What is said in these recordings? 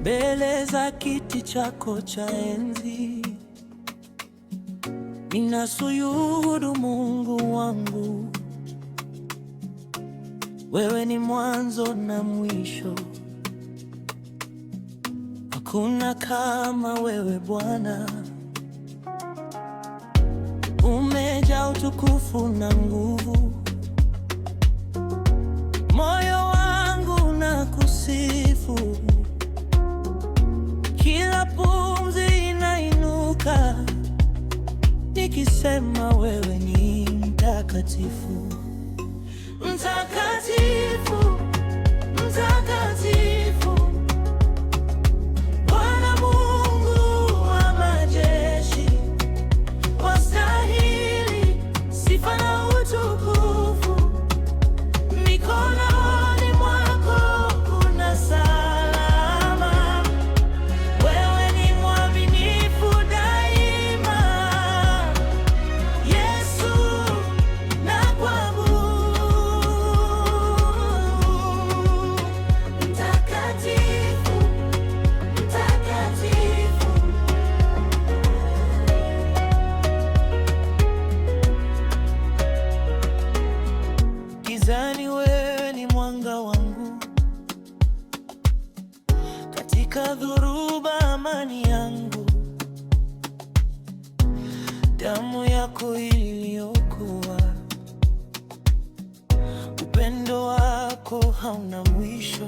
mbele za kiti chako cha enzi. Ninasujudu Mungu wangu, wewe ni mwanzo na mwisho. Hakuna kama wewe Bwana, umejaa utukufu na nguvu. Moyo wangu na kusifu, kila pumzi inainuka nikisema wewe ni mtakatifu. Mtakatifu, mtakatifu, Bwana Mungu wa majeshi, wastahili sifa na utukufu. Mikononi mwako kuna salama, wewe ni mwaminifu daima. Yesu nakuabudu. Mtakatifu, mtakatifu, gizani wewe ni mwanga wangu, katika dhoruba amani yangu. Damu yako iliokoa, upendo wako hauna mwisho.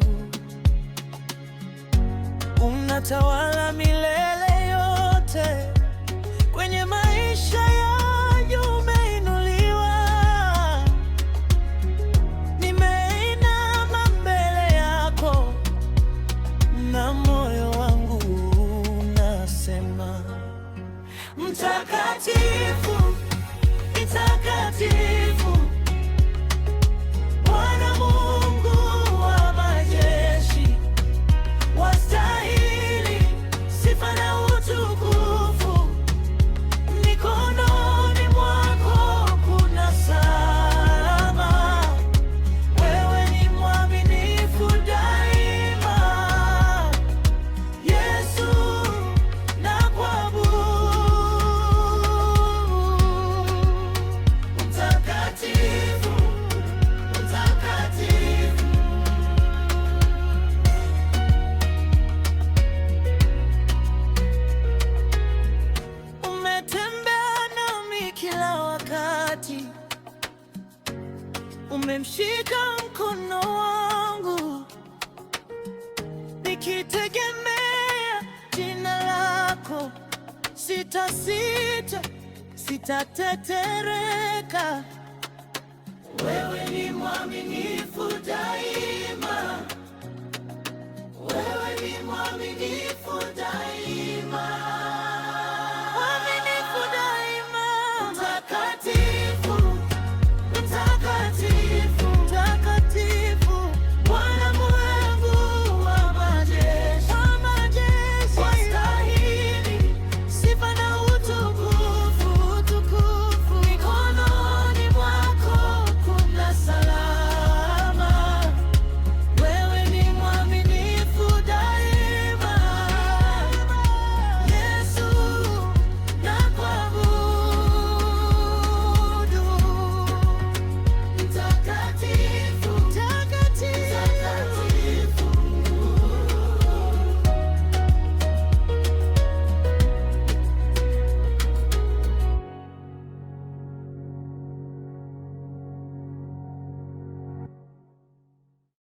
Unatawala milele yote, kwenye maisha yangu umeinuliwa. Nimeinama mbele yako na moyo wangu unasema mtakatifu, mtakatifu, Bwana Mungu wa majeshi, wastahili sifa na utukufu. Mikononi mwako kuna salama, wewe ni mwaminifu daima. Yesu nakuabudu. Mtakatifu, mtakatifu, umetembea nami kila wakati, umemshika mkono wangu, nikitegemea jina lako. Sitasita, sitatetereka, wewe ni mwaminifu daima.